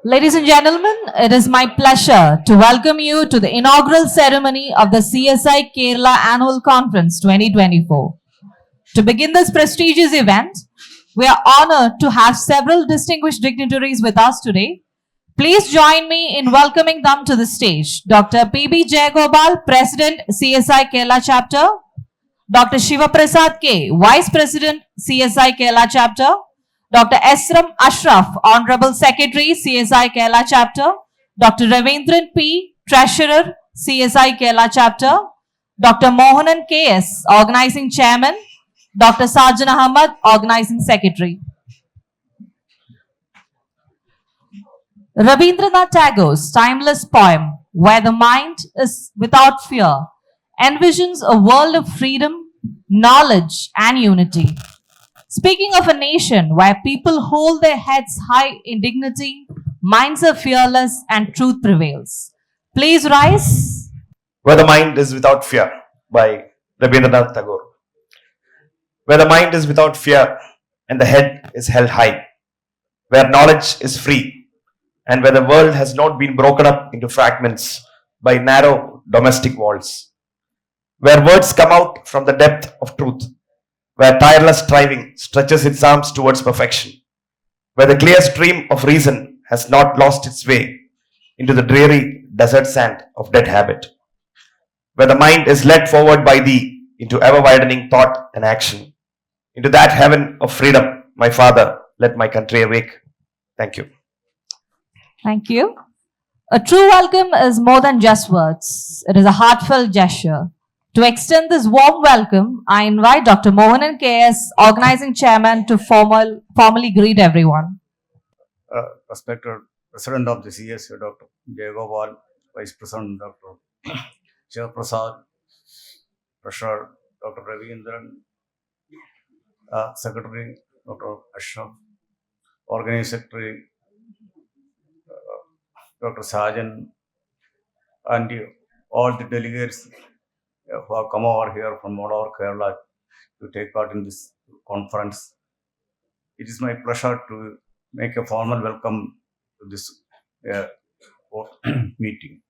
Ladies and gentlemen, it is my pleasure to welcome you to the inaugural ceremony of the CSI Kerala Annual Conference 2024. To begin this prestigious event, we are honored to have several distinguished dignitaries with us today. Please join me in welcoming them to the stage. Dr. P.B. Jayagopal, President, CSI Kerala Chapter. Dr. Shiva Prasad K, Vice President, CSI Kerala Chapter. Dr. Esram Ashraf, Honorable Secretary, CSI Kerala Chapter. Dr. Ravindran P, Treasurer, CSI Kerala Chapter. Dr. Mohanan KS, Organizing Chairman. Dr. Sajan Ahmad, Organizing Secretary. Rabindranath Tagore's timeless poem, Where the Mind is Without Fear, envisions a world of freedom, knowledge, and unity. Speaking of a nation where people hold their heads high in dignity, minds are fearless, and truth prevails. Please rise. Where the Mind is Without Fear by Rabindranath Tagore. Where the mind is without fear and the head is held high, where knowledge is free, and where the world has not been broken up into fragments by narrow domestic walls, where words come out from the depth of truth, where tireless striving stretches its arms towards perfection, where the clear stream of reason has not lost its way into the dreary desert sand of dead habit, where the mind is led forward by thee into ever widening thought and action, into that heaven of freedom, my Father, let my country awake. Thank you. Thank you. A true welcome is more than just words, it is a heartfelt gesture. To extend this warm welcome, I invite Dr. Mohanan KS, Organizing Chairman, to formally greet everyone. Respected President of the CSA, Dr. Jayagopal, Vice President Dr. Shiva Prasad, Treasurer Dr. Ravindran, Secretary Dr. Ashraf, Organizing Secretary Dr. Sajan, and all the delegates who have come over here from all over Kerala to take part in this conference. It is my pleasure to make a formal welcome to this meeting.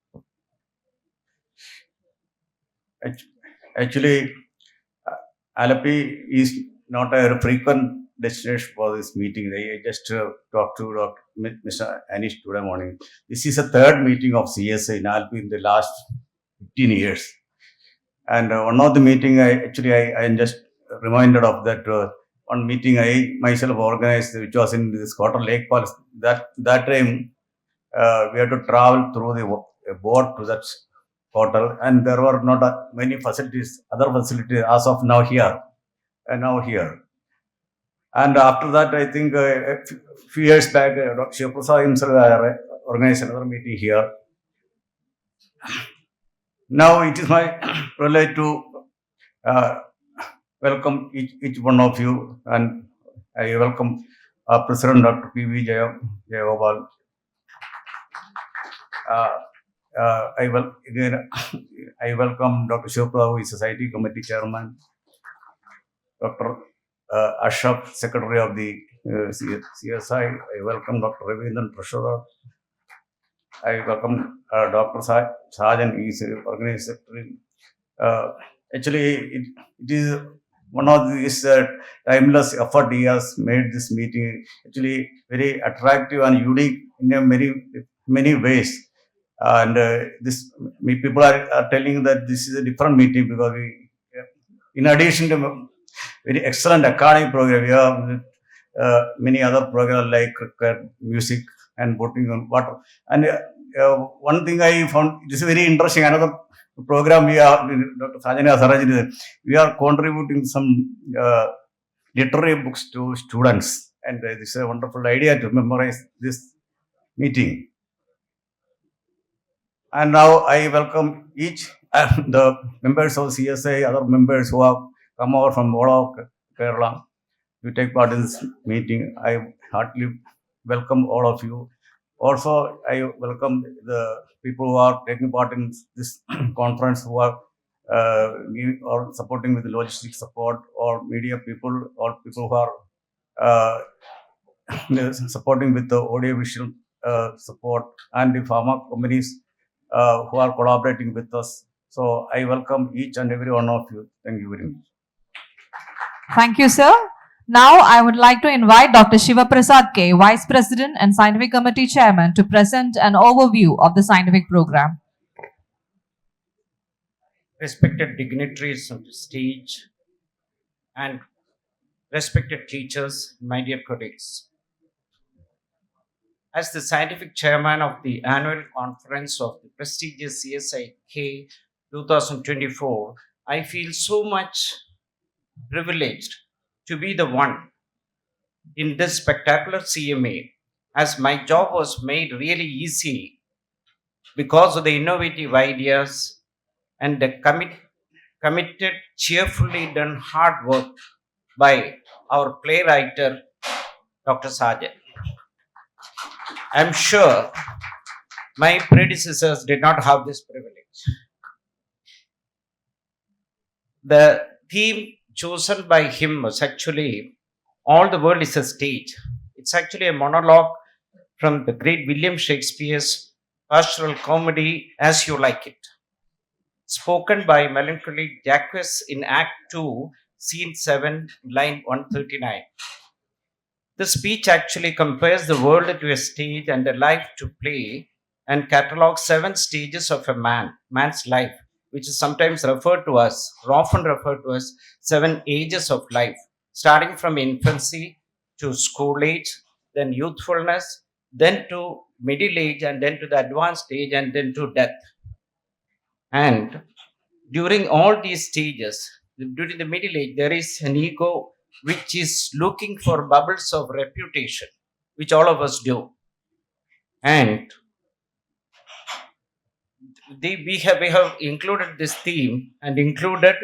Actually, Alapi is not a frequent destination for this meeting. I just talked to Mr. Anish today morning. This is the third meeting of CSA in Alapi in the last 15 years. And one of the meeting, I am just reminded of that one meeting I myself organized, which was in this Quarter Lake Palace. That time we had to travel through the boat to that hotel, and there were not many facilities, other facilities as of now here. And after that, I think a few years back, Dr. Shiva Prasad himself organized another meeting here. Now it is my privilege to welcome each one of you, and I welcome President Dr. P.B. Jayagopal. I welcome Dr. Shiva Prasad, who is Society Committee Chairman, Dr. Ashraf, Secretary of the CSI. I welcome Dr. Ravindran, Treasurer. I welcome Dr. Sajan, he is Organizing Secretary. Actually, it is one of these timeless effort he has made this meeting actually very attractive and unique in many ways. And people are telling that this is a different meeting because in addition to very excellent academic program, we have many other programs like cricket, music, and boating on water. And one thing I found, this is very interesting. Another program we are, Dr. Sajana Sarajini, we are contributing some literary books to students, and this is a wonderful idea to memorize this meeting. And now I welcome each the members of CSA, other members who have come over from all of Kerala to take part in this meeting. I heartily welcome all of you. Also, I welcome the people who are taking part in this conference, who are or supporting with the logistic support, or media people, or people who are supporting with the audio visual support and the pharma companies who are collaborating with us. So I welcome each and every one of you. Thank you very much. Thank you, sir. Now, I would like to invite Dr. Shiva Prasad K, Vice President and Scientific Committee Chairman, to present an overview of the scientific program. Respected dignitaries on the stage, and respected teachers, my dear colleagues. As the scientific chairman of the annual conference of the prestigious CSIK 2024, I feel so much privileged to be the one in this spectacular CMA, as my job was made really easy because of the innovative ideas and the committed, cheerfully done hard work by our playwright, Dr. Sajid. I'm sure my predecessors did not have this privilege. The theme chosen by him was actually All the World is a Stage. It's actually a monologue from the great William Shakespeare's pastoral comedy As You Like It, spoken by melancholy Jacques in Act 2, Scene 7, line 139. The speech actually compares the world to a stage and a life to play, and catalogs 7 stages of a man's life, which is sometimes referred to as, or often referred to as 7 ages of life, starting from infancy to school age, then youthfulness, then to middle age, and then to the advanced age, and then to death. And during all these stages, during the middle age, there is an ego which is looking for bubbles of reputation, which all of us do. And we have included this theme and included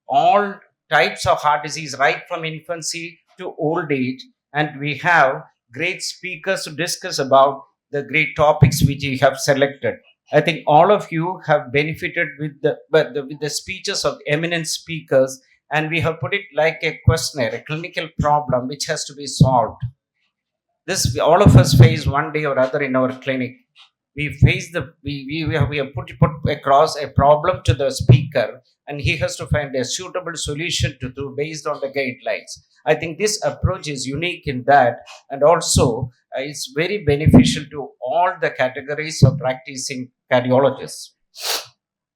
all types of heart disease right from infancy to old age, and we have great speakers to discuss about the great topics which we have selected. I think all of you have benefited with the speeches of eminent speakers, and we have put it like a questionnaire, a clinical problem which has to be solved. This all of us face one day or other in our clinic. We face we have put across a problem to the speaker, and he has to find a suitable solution to do based on the guidelines. I think this approach is unique in that, and also it's very beneficial to all the categories of practicing cardiologists.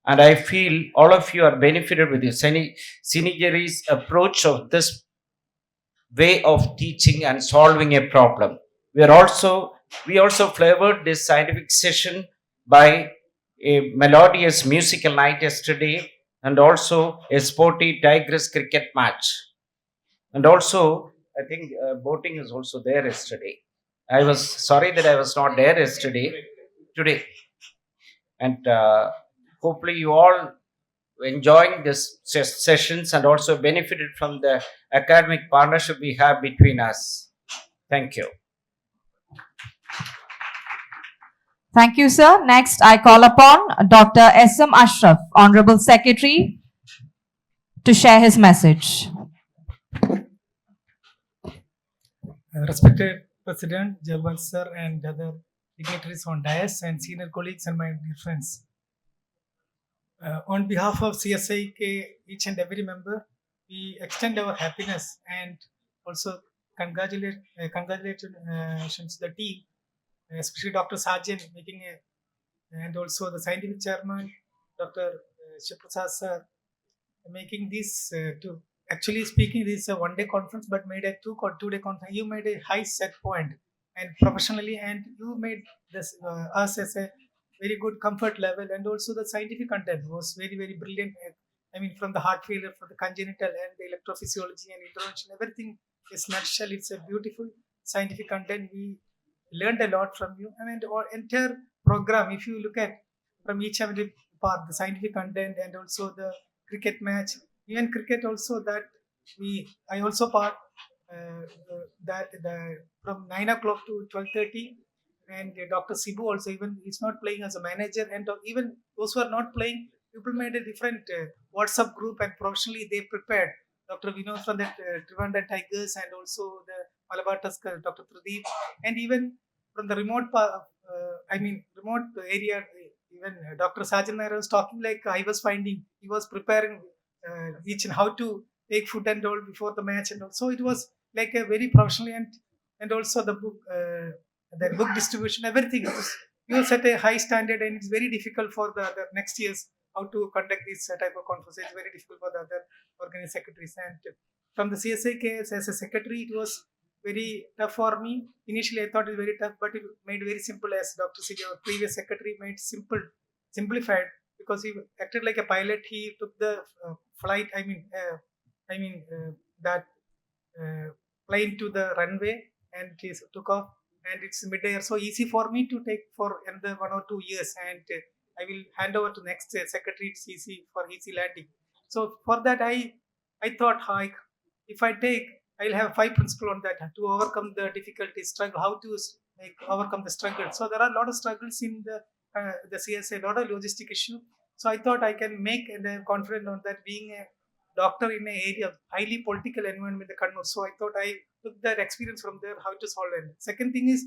And I feel all of you are benefited with the synergies approach of this way of teaching and solving a problem. We also flavored this scientific session by a melodious musical night yesterday, and also a sporty Tigers cricket match. And also, I think boating is also there yesterday. I was sorry that I was not there yesterday, today. And hopefully, you all enjoying this sessions and also benefited from the academic partnership we have between us. Thank you. Thank you, sir. Next, I call upon Dr. S.M. Ashraf, Honorable Secretary, to share his message. Respected President, Jawal sir, and other dignitaries on dais, and senior colleagues and my dear friends. On behalf of CSIK, each and every member, we extend our happiness and also congratulations to the team, especially Dr. Sajjan and also the scientific chairman, Dr. Shiprasad sir, making this to actually speaking, this is a one-day conference, but made a two-day conference. You made a high set point and professionally, and you made this us as a very good comfort level, and also the scientific content was very, very brilliant. I mean, from the heart failure, for the congenital and the electrophysiology and intervention, everything is nutshell. It's a beautiful scientific content. We learned a lot from you. I mean, our entire program, if you look at from each and every part, the scientific content and also the cricket match, even cricket also that I also part that from 9 o'clock to 12:30, and Dr. Sibu also, even he's not playing as a manager, and even those who are not playing, people made a different WhatsApp group, and professionally they prepared. Dr. Vinod from the Trivandrum Tigers, and also the Malabar Tusker, Dr. Pradeep, and even from the remote remote area. Even Dr. Sajan Nair was talking like I was finding he was preparing each and how to take food and all before the match and all. So it was like a very professional and also the book distribution, everything. It was at a high standard and it's very difficult for the other next years how to conduct this type of conference. It's very difficult for the other organizing secretaries. And from the CSI case as a secretary, it was very tough for me. Initially, I thought it was very tough, but it made very simple as Dr. Sigi, our previous secretary, made simplified because he acted like a pilot. He took the flight. That plane to the runway and he took off. And it's mid-air, so easy for me to take for another 1 or 2 years. And I will hand over to next secretary. It's easy for easy landing. So for that, I thought, if I take, I'll have 5 principles on that to overcome the difficulty, struggle, how to overcome the struggle. So there are a lot of struggles in the CSA, a lot of logistic issue. So I thought I can make and I'm confident on that being a doctor in an area of highly political environment in the Kannur. So I thought I took that experience from there, how to solve it. Second thing is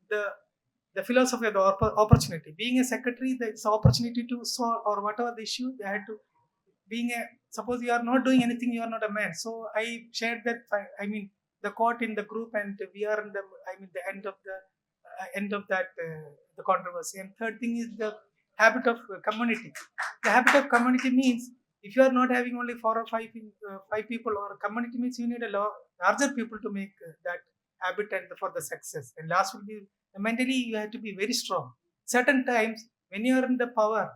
the philosophy of the opportunity. Being a secretary, there's opportunity to solve or whatever the issue, they had to suppose you are not doing anything, you are not a man. So I shared that the quote in the group, and we are in the end of that the controversy. And third thing is the habit of community. The habit of community means if you are not having only 4 or 5 people, or community means you need a larger people to make that habit and for the success. And last will be mentally you have to be very strong. Certain times when you are in the power,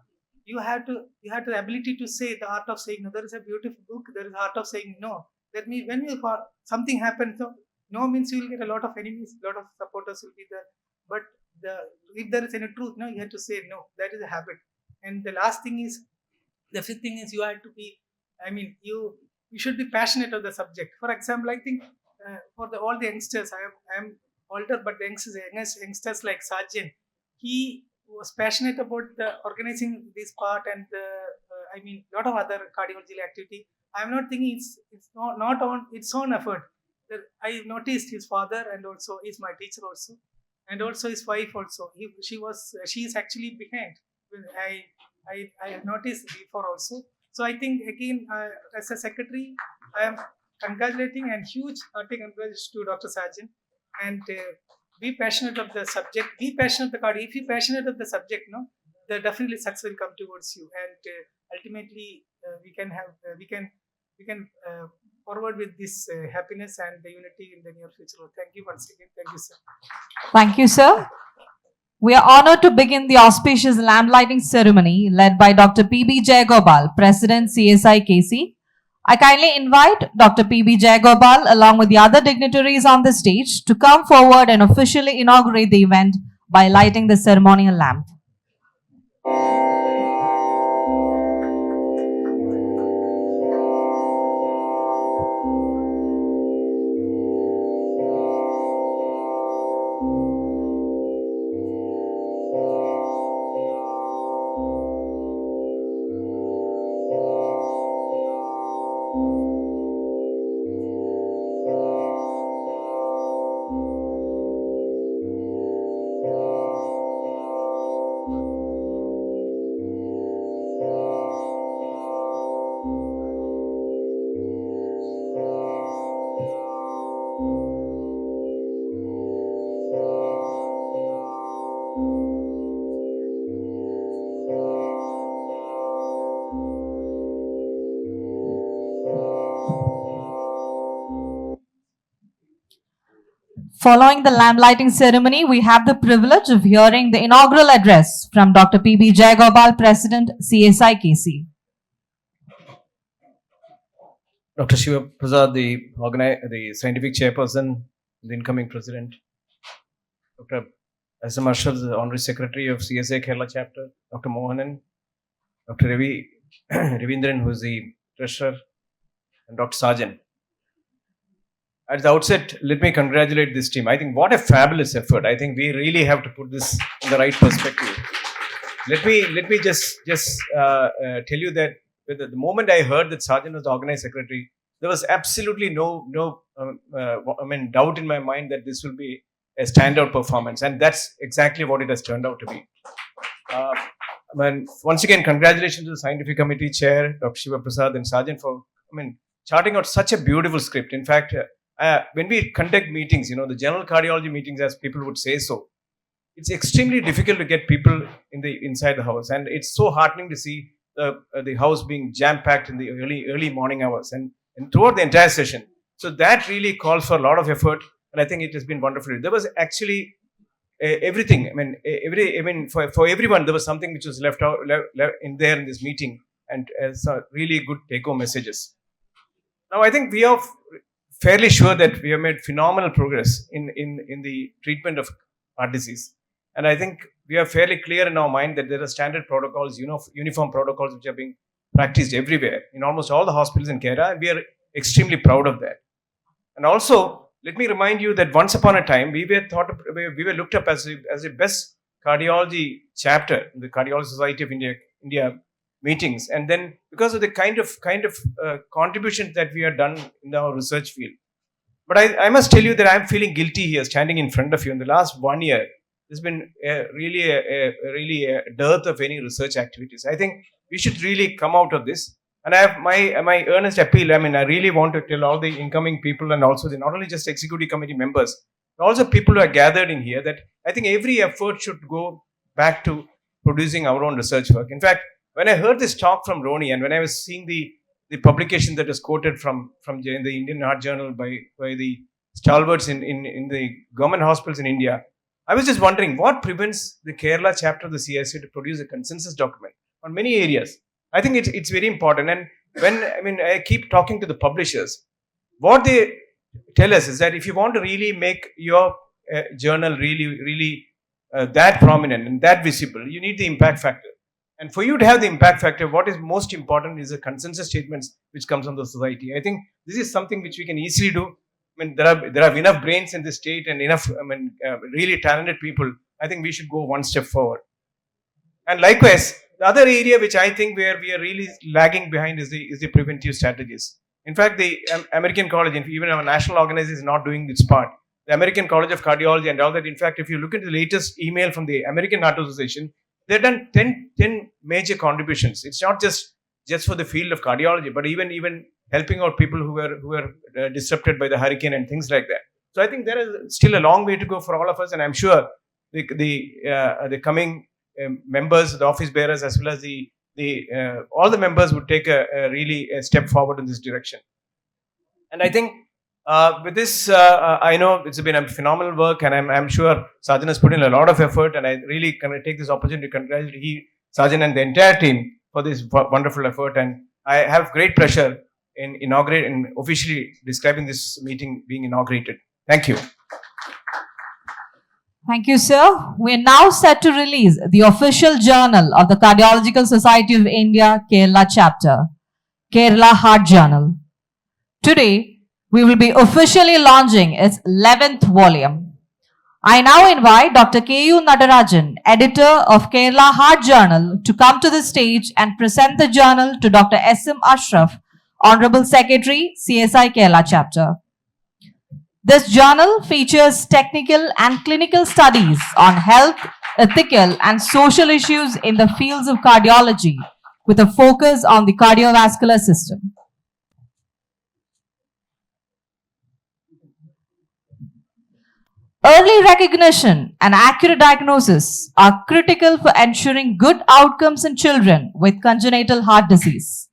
you have the ability to say the art of saying no. There is a beautiful book. There is art of saying no. That means when something happens, no means you will get a lot of enemies, a lot of supporters will be there. But if there is any truth, no, you have to say no. That is a habit. And the fifth thing is you have to be. You should be passionate of the subject. For example, I think for all the youngsters, I am older, but the youngsters like Sajjan, he was passionate about the organizing this part and lot of other cardiological activity. I'm not thinking it's not on its own effort. I noticed his father and also is my teacher also, and also his wife also. She is actually behind. I have noticed before also. So I think again as a secretary, I am congratulating and huge congratulations to Dr. Sajjan, and be passionate of the subject, be passionate of the cardio. If you're passionate of the subject, the definitely success will come towards you, and ultimately we can forward with this happiness and the unity in the near future. Thank you once again. Thank you, sir. Thank you, sir. We are honored to begin the auspicious lamp lighting ceremony led by Dr. P.B. Jayagopal, President CSI KC. I kindly invite Dr. P.B. Jayagopal along with the other dignitaries on the stage to come forward and officially inaugurate the event by lighting the ceremonial lamp. Following the lamp lighting ceremony, we have the privilege of hearing the inaugural address from Dr. P.B. Jayagopal, President, CSI KC. Dr. Shiva Prasad, the scientific chairperson, the incoming president, Dr. S.M. Arshad, the honorary secretary of CSI Kerala chapter, Dr. Mohanan, Dr. Ravindran, who is the treasurer, and Dr. Sajan. At the outset, let me congratulate this team. I think what a fabulous effort. I think we really have to put this in the right perspective. Let me just tell you that the moment I heard that Sajan was the organized secretary, there was absolutely no doubt in my mind that this will be a standout performance, and that's exactly what it has turned out to be. Once again, congratulations to the scientific committee chair, Dr. Shiva Prasad and Sergeant for, charting out such a beautiful script. In fact, when we conduct meetings, the general cardiology meetings, as people would say so, it's extremely difficult to get people inside the house, and it's so heartening to see the house being jam packed in the early morning hours and throughout the entire session. So that really calls for a lot of effort, and I think it has been wonderful. There was actually everything. For everyone, there was something which was left out in this meeting, and some really good take-home messages. Now, I think we are fairly sure that we have made phenomenal progress in the treatment of heart disease. And I think we are fairly clear in our mind that there are standard protocols, uniform protocols which are being practiced everywhere in almost all the hospitals in Kerala, and we are extremely proud of that. And also, let me remind you that once upon a time, we were looked up as the best cardiology chapter in the Cardiology Society of India meetings, and then because of the kind of contribution that we have done in our research field. But I must tell you that I'm feeling guilty here, standing in front of you. In the last 1 year, there's been really a dearth of any research activities. I think we should really come out of this. And I have my earnest appeal. I really want to tell all the incoming people, and also not only just executive committee members, but also people who are gathered in here, that I think every effort should go back to producing our own research work. In fact, when I heard this talk from Roni, and when I was seeing the publication that was quoted from the Indian Heart Journal by the stalwarts in the government hospitals in India, I was just wondering what prevents the Kerala chapter of the CSI to produce a consensus document on many areas. I think it's very important. And when I keep talking to the publishers, what they tell us is that if you want to really make your journal really that prominent and that visible, you need the impact factor. And for you to have the impact factor, what is most important is the consensus statements which comes from the society. I think this is something which we can easily do. There are enough brains in the state and enough really talented people. I think we should go one step forward. And likewise, the other area which I think where we are really lagging behind is the preventive strategies. In fact, the American College, even our national organization, is not doing its part. The American College of Cardiology and all that. In fact, if you look at the latest email from the American Heart Association, they've done 10 major contributions. It's not just for the field of cardiology, but even helping out people who were disrupted by the hurricane and things like that. So I think there is still a long way to go for all of us, and I'm sure the coming members, the office bearers, as well as all the members would take a step forward in this direction. And I think with this, I know it's been a phenomenal work, and I'm sure Sajan has put in a lot of effort, and I really can take this opportunity to congratulate Sajan and the entire team for this wonderful effort. And I have great pleasure in officially describing this meeting being inaugurated. Thank you. Thank you, sir. We are now set to release the official journal of the Cardiological Society of India, Kerala chapter, Kerala Heart Journal. Today, we will be officially launching its 11th volume. I now invite Dr. K.U. Natarajan, editor of Kerala Heart Journal, to come to the stage and present the journal to Dr. S.M. Ashraf, Honorable Secretary, CSI Kerala chapter. This journal features technical and clinical studies on health, ethical, and social issues in the fields of cardiology, with a focus on the cardiovascular system. Early recognition and accurate diagnosis are critical for ensuring good outcomes in children with congenital heart disease.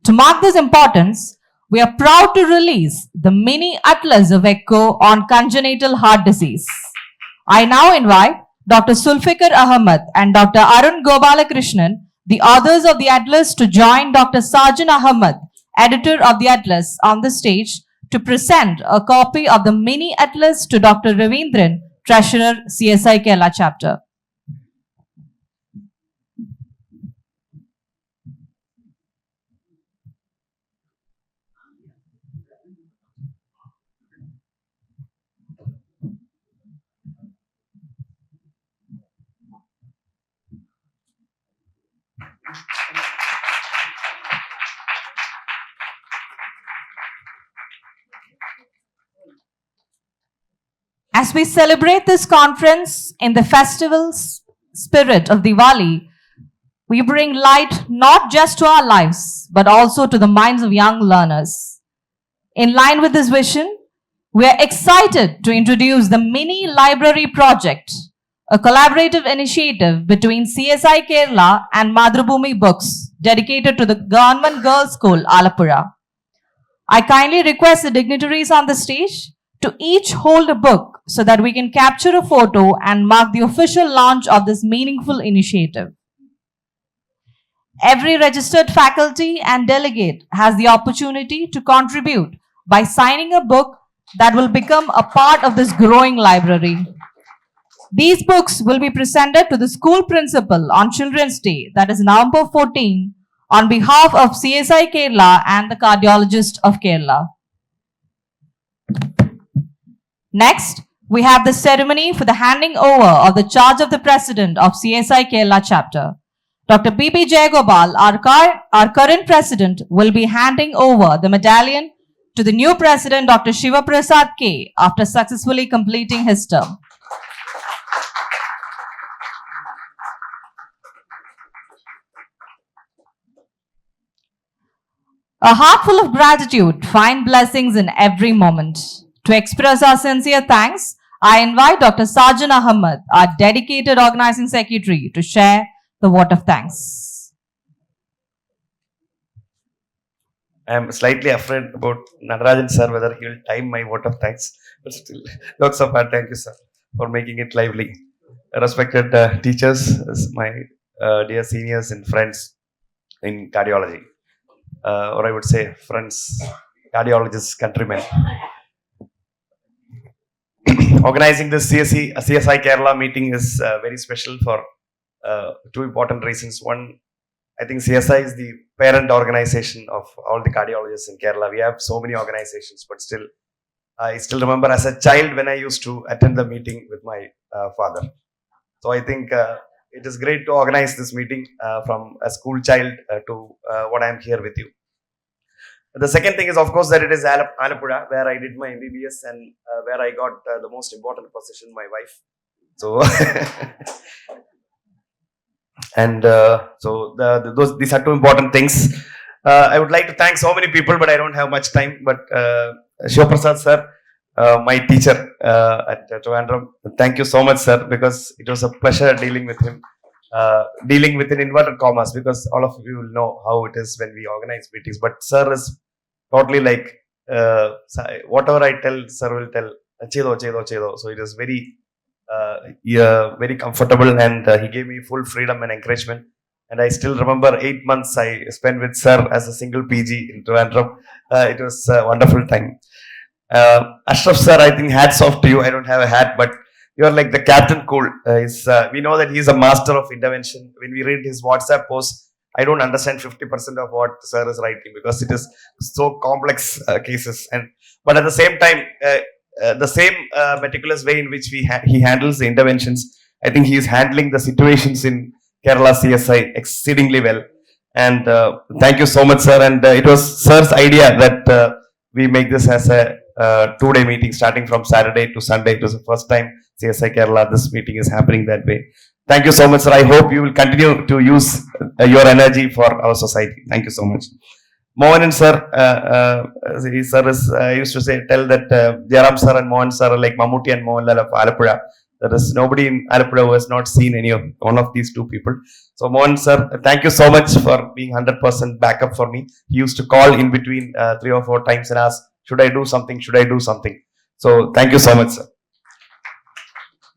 To mark this importance, we are proud to release the mini atlas of ECHO on congenital heart disease. I now invite Dr. Sulfikar Ahmed and Dr. Arun Gopalakrishnan, the authors of the atlas, to join Dr. Sajan Ahmed, editor of the atlas, on the stage to present a copy of the mini atlas to Dr. Ravindran, Treasurer, CSI Kerala chapter. As we celebrate this conference in the festival spirit of Diwali, we bring light not just to our lives, but also to the minds of young learners. In line with this vision, we are excited to introduce the Mini Library Project, a collaborative initiative between CSI Kerala and Madhrubhumi Books, dedicated to the Government Girls' School, Alappuzha. I kindly request the dignitaries on the stage to each hold a book so that we can capture a photo and mark the official launch of this meaningful initiative. Every registered faculty and delegate has the opportunity to contribute by signing a book that will become a part of this growing library. These books will be presented to the school principal on Children's Day, that is November 14, on behalf of CSI Kerala and the Cardiologist of Kerala. Next, we have the ceremony for the handing over of the charge of the President of CSI Kerala chapter. Dr. P.P. Jayagopal, our current President, will be handing over the medallion to the new President, Dr. Shiva Prasad K, after successfully completing his term. A heart full of gratitude finds blessings in every moment. To express our sincere thanks, I invite Dr. Sajan Ahmed, our dedicated organizing secretary, to share the vote of thanks. I am slightly afraid about Natarajan sir, whether he will time my vote of thanks. But still, jokes apart, thank you, sir, for making it lively. Respected teachers, my dear seniors and friends in cardiology, or I would say friends, cardiologists, countrymen. Organizing this CSI Kerala meeting is very special for two important reasons. One, I think CSI is the parent organization of all the cardiologists in Kerala. We have so many organizations, but still, I still remember as a child when I used to attend the meeting with my father. So I think it is great to organize this meeting from a school child to what I am here with you. The second thing is, of course, that it is Alappuzha, where I did my MBBS and where I got the most important position, my wife. So, and so these are two important things. I would like to thank so many people, but I don't have much time. But Shiva Prasad sir, my teacher at Trivandrum, thank you so much, sir, because it was a pleasure dealing with him. Dealing with in inverted commas, because all of you will know how it is when we organize meetings. But sir is totally like whatever I tell, sir will tell chedo. So it is very very comfortable, and he gave me full freedom and encouragement. And I still remember 8 months I spent with sir as a single PG in Trivandrum. It was a wonderful time. Ashraf sir, I think hats off to you. I don't have a hat, but you are like the Captain Cool. We know that he is a master of intervention. When we read his WhatsApp posts, I don't understand 50% of what sir is writing because it is so complex cases. But at the same time, the same meticulous way in which he handles the interventions, I think he is handling the situations in Kerala CSI exceedingly well. And thank you so much, sir. And it was sir's idea that we make this as a 2-day meeting starting from Saturday to Sunday. It was the first time CSI Kerala, this meeting is happening that way. Thank you so much, sir. I hope you will continue to use your energy for our society. Thank you so much. Mohan sir, I used to tell that Jaram sir and Mohan sir are like Mammootty and Mohanlal of Alappuzha. There is nobody in Alappuzha who has not seen one of these two people. So Mohan sir, thank you so much for being 100% backup for me. He used to call in between 3 or 4 times and ask, should I do something? Should I do something? So thank you so much, sir.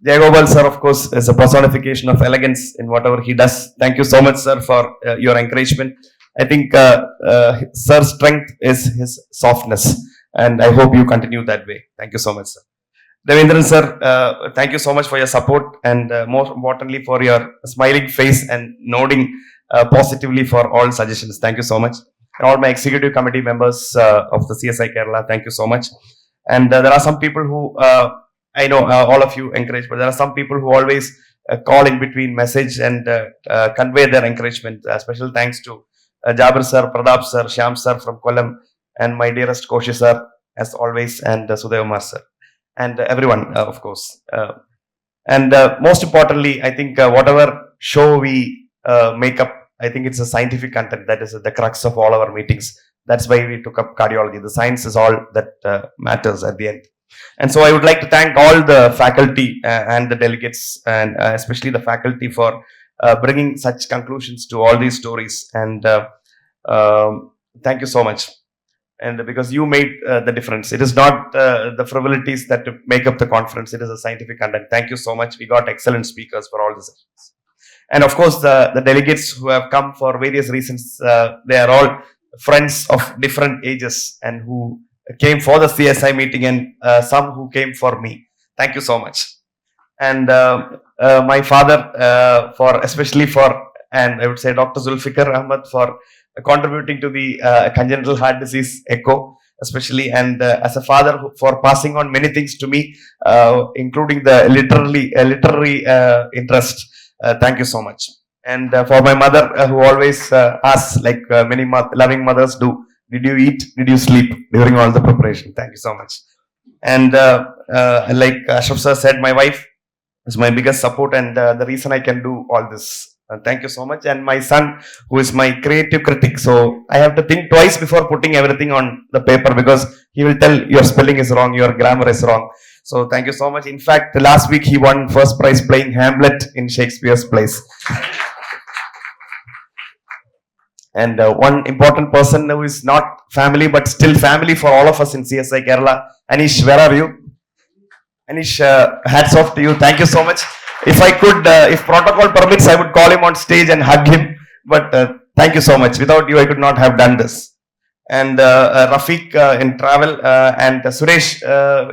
Jayagopal sir, of course, is a personification of elegance in whatever he does. Thank you so much, sir, for your encouragement. I think sir's strength is his softness, and I hope you continue that way. Thank you so much, sir. Devendran sir, thank you so much for your support, and more importantly for your smiling face and nodding positively for all suggestions. Thank you so much. And all my executive committee members of the CSI Kerala, thank you so much. And there are some people who I know all of you encourage, but there are some people who always call in between message and convey their encouragement. Special thanks to Jabir sir, Pradap sir, Shyam sir from Kollam, and my dearest Koshi sir, as always, and Sudhayamar sir. and everyone, of course. And most importantly, I think whatever show we make up, I think it's a scientific content that is the crux of all our meetings. That's why we took up cardiology. The science is all that matters at the end. And so I would like to thank all the faculty and the delegates, and especially the faculty for bringing such conclusions to all these stories. And thank you so much. And because you made the difference, it is not the frivolities that make up the conference, it is a scientific content. Thank you so much. We got excellent speakers for all the sessions. And of course, the delegates who have come for various reasons, they are all friends of different ages and who came for the CSI meeting, and some who came for me. Thank you so much. And my father, for especially for, and I would say Dr. Zulfikar Ahmad for contributing to the congenital heart disease echo, especially, and as a father for passing on many things to me, including the literary interest. Thank you so much. And for my mother, who always asks, like many loving mothers do, did you eat? Did you sleep during all the preparation? Thank you so much. And like Ashraf sir said, my wife is my biggest support and the reason I can do all this. Thank you so much. And my son, who is my creative critic. So I have to think twice before putting everything on the paper, because he will tell your spelling is wrong, your grammar is wrong. So thank you so much. In fact, last week he won first prize playing Hamlet in Shakespeare's plays. And one important person who is not family but still family for all of us in CSI Kerala, Anish, where are you? Anish, hats off to you. Thank you so much. If I could, if protocol permits, I would call him on stage and hug him. But thank you so much. Without you, I could not have done this. And Rafiq in travel and Suresh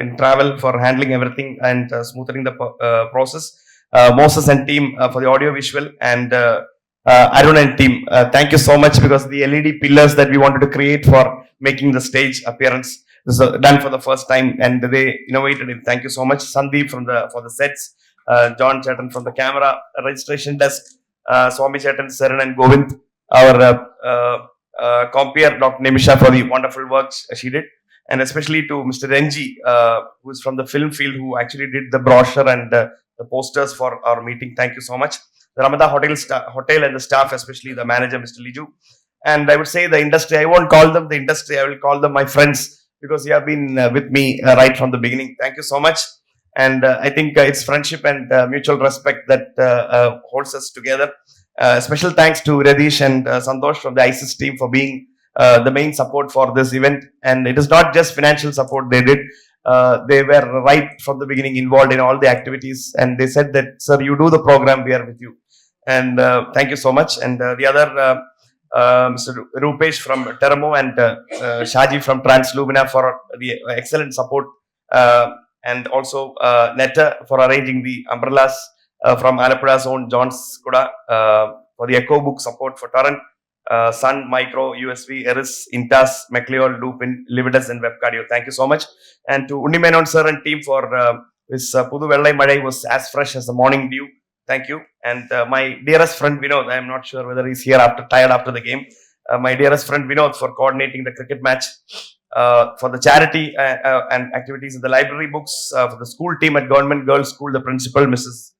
in travel for handling everything and smoothing the process. Moses and team for the audio visual, and Arun and team. Thank you so much, because the LED pillars that we wanted to create for making the stage appearance, this is done for the first time, and they innovated it. Thank you so much, Sandeep for the sets, John Chetan from the camera, registration desk, Swami Chetan, Saran and Govind, our compeer Dr. Nimisha for the wonderful work she did, and especially to Mr. Renji, who is from the film field, who actually did the brochure and the posters for our meeting. Thank you so much. The Ramada Hotel and the staff, especially the manager, Mr. Liju. And I would say the industry, I won't call them the industry, I will call them my friends, because you have been with me right from the beginning. Thank you so much. And I think it's friendship and mutual respect that holds us together. Special thanks to Radish and Santosh from the ISIS team for being the main support for this event. And it is not just financial support they did. They were right from the beginning involved in all the activities. And they said that, sir, you do the program, we are with you. And thank you so much. And the other Mr. Rupesh from Teramo and Shaji from Translumina for the excellent support, and also Netta for arranging the umbrellas, from Alapada's own John Skuda for the Echo Book support for Torrent, Sun, Micro, USV, Eris, Intas, McLeod, Lupin, Lividus and WebCardio. Thank you so much. And to Undi Menon sir and team for his Pudu Vellai Madai was as fresh as the morning dew. Thank you. And my dearest friend Vinod, I am not sure whether he's here tired after the game. My dearest friend Vinod for coordinating the cricket match, for the charity and activities in the library books, for the school team at Government Girls School, the principal, Mrs.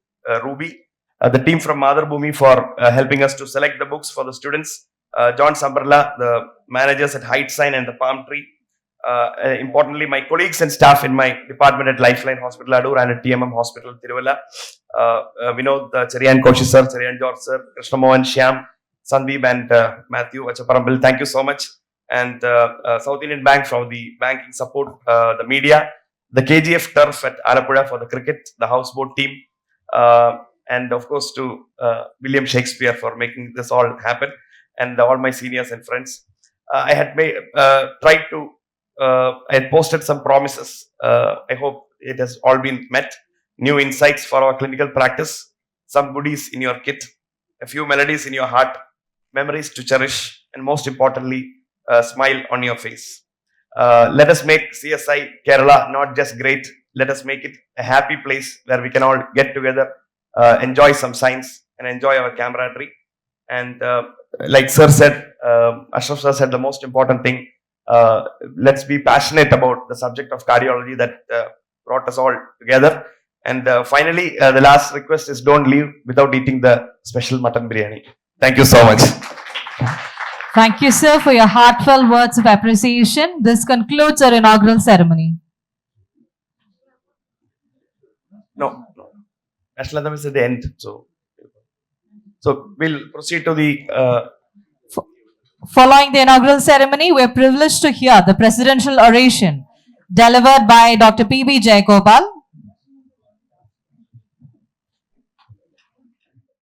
Ruby, the team from Mother Bhumi for helping us to select the books for the students, John Sambarla, the managers at Height Sign and the Palm Tree. Importantly, my colleagues and staff in my department at Lifeline Hospital Adur and at TMM Hospital Tiruvalla, Vinod, Cherian Koshi sir, Cherian George sir, Krishna Mohan, Shyam, Sandeep and Matthew Achaparambil. Thank you so much. And South Indian Bank for the banking support, the media, the KGF Turf at Alappuzha for the cricket, the houseboat team, and of course to William Shakespeare for making this all happen, and all my seniors and friends. I had tried to, I had posted some promises. I hope it has all been met. New insights for our clinical practice, some goodies in your kit, a few melodies in your heart, memories to cherish, and most importantly, a smile on your face. Let us make CSI Kerala not just great, let us make it a happy place where we can all get together, enjoy some science, and enjoy our camaraderie. And like Sir said, Ashraf Sir said the most important thing, let's be passionate about the subject of cardiology that brought us all together. And finally, the last request is don't leave without eating the special mutton biryani. Thank you so much. Thank you, sir, for your heartfelt words of appreciation. This concludes our inaugural ceremony. No. National anthem is at the end. So we'll proceed to the. Following the inaugural ceremony, we are privileged to hear the presidential oration delivered by Dr. P.B. Jayagopal.